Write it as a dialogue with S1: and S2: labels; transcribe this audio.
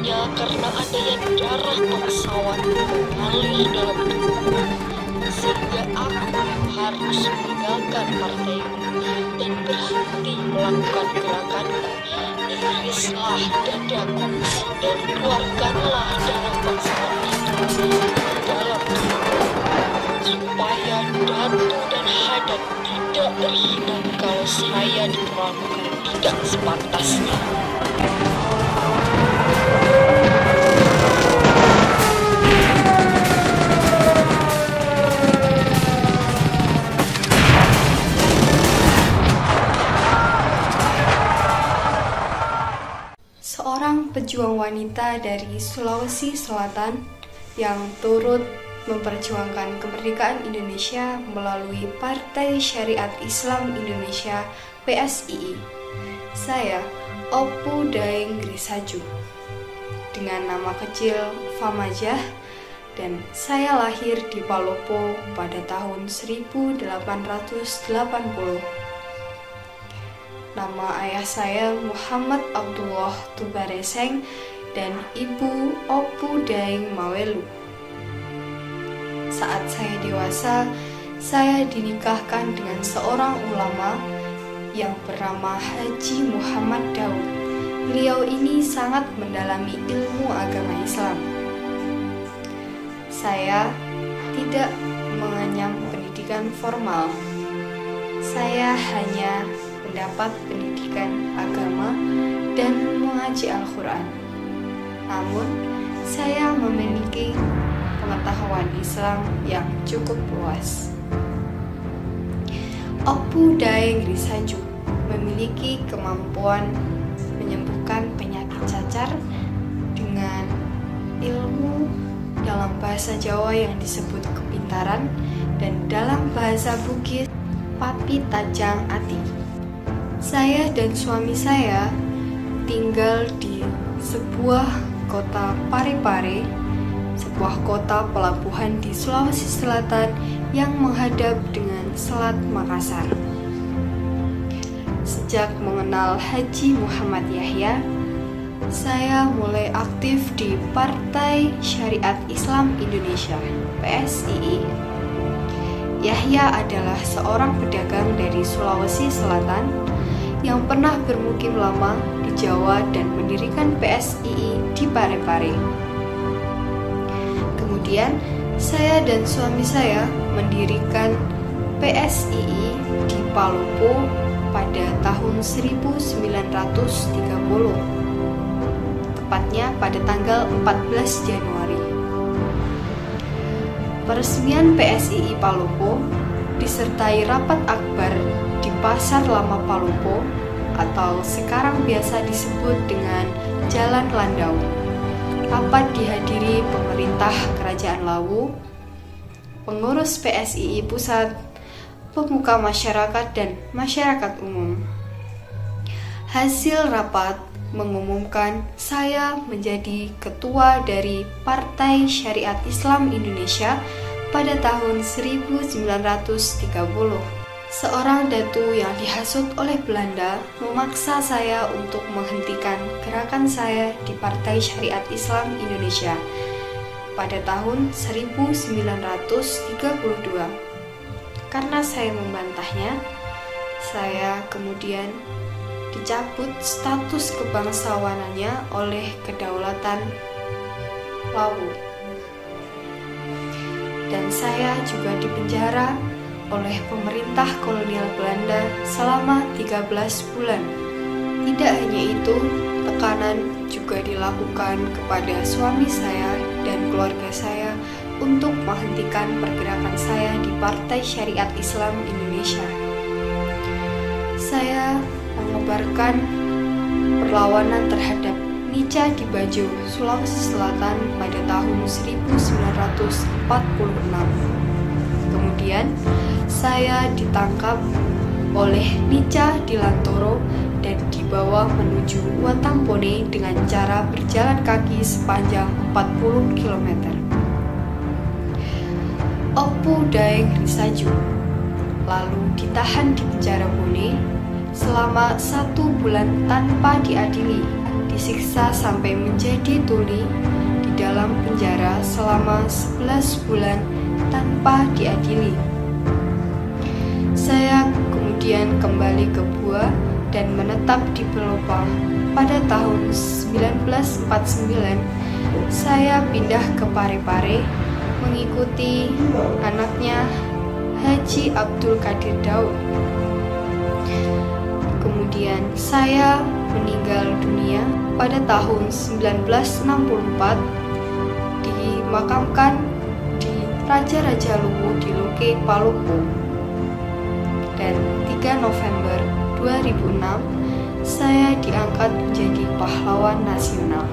S1: hanya karena adanya darah bangsawan mengalir dalam tubuhku, sehingga aku harus meninggalkan partaiku dan berhenti melakukan gerakanku. Irislah dadaku dan keluarkanlah darah bangsawan itu ke dalam tubuhku, supaya Datu dan Hadat tidak terhina kalau saya diperlakukan tidak sepantasnya.
S2: Seorang pejuang wanita dari Sulawesi Selatan yang turut memperjuangkan kemerdekaan Indonesia melalui Partai Syariat Islam Indonesia (PSII). Saya Opu Daeng Grisaju, dengan nama kecil Famajah, dan saya lahir di Palopo pada tahun 1880. Nama ayah saya Muhammad Abdullah Tubareseng dan ibu Opu Daeng Mawelu. Saat saya dewasa, saya dinikahkan dengan seorang ulama yang bernama Haji Muhammad Daud. Beliau ini sangat mendalami ilmu agama Islam. Saya tidak mengenyam pendidikan formal. Saya hanya mendapat pendidikan agama dan mengaji Al-Quran. Namun, saya memiliki pengetahuan Islam yang cukup luas. Opu Daeng Grisaju memiliki kemampuan menyembuhkan penyakit cacar dengan ilmu dalam bahasa Jawa yang disebut kepintaran dan dalam bahasa Bugis Papi Tajang Ati. Saya dan suami saya tinggal di sebuah kota Parepare, sebuah kota pelabuhan di Sulawesi Selatan yang menghadap dengan Selat Makassar. Sejak mengenal Haji Muhammad Yahya, saya mulai aktif di Partai Syariat Islam Indonesia (PSII). Yahya adalah seorang pedagang dari Sulawesi Selatan yang pernah bermukim lama di Jawa dan mendirikan PSII di Parepare. Kemudian, saya dan suami saya mendirikan PSII di Palopo pada tahun 1930, tepatnya pada tanggal 14 Januari. Peresmian PSII Palopo disertai rapat akbar di Pasar Lama Palopo atau sekarang biasa disebut dengan Jalan Landau. Rapat dihadiri pemerintah Kerajaan Lawu, pengurus PSII Pusat, pemuka masyarakat dan masyarakat umum. Hasil rapat mengumumkan saya menjadi ketua dari Partai Syariat Islam Indonesia pada tahun 1930. Seorang datu yang dihasut oleh Belanda memaksa saya untuk menghentikan gerakan saya di Partai Syariat Islam Indonesia pada tahun 1932. Karena saya membantahnya, saya kemudian dicabut status kebangsawanannya oleh Kedaulatan Lawu. Dan saya juga dipenjara oleh pemerintah kolonial Belanda selama 13 bulan. Tidak hanya itu, tekanan juga dilakukan kepada suami saya dan keluarga saya untuk menghentikan pergerakan saya di Partai Syariat Islam Indonesia. Saya mengobarkan perlawanan terhadap Nica di Bajo, Sulawesi Selatan pada tahun 1946. Kemudian, saya ditangkap oleh Nica di Lantoro dan dibawa menuju Watampone dengan cara berjalan kaki sepanjang 40 km. Opu Daeng Grisaju lalu ditahan di penjara Bone selama 1 bulan tanpa diadili di disiksa sampai menjadi tuli di dalam penjara selama 11 bulan tanpa diadili. Saya kemudian kembali ke Bua dan menetap di Pelumpang. Pada tahun 1949, saya pindah ke Parepare mengikuti anaknya Haji Abdul Qadir Daud. Kemudian saya meninggal dunia pada tahun 1964, dimakamkan di Raja-Raja Luwu di Loke, Paluku. Dan 3 November 2006 saya diangkat menjadi pahlawan nasional.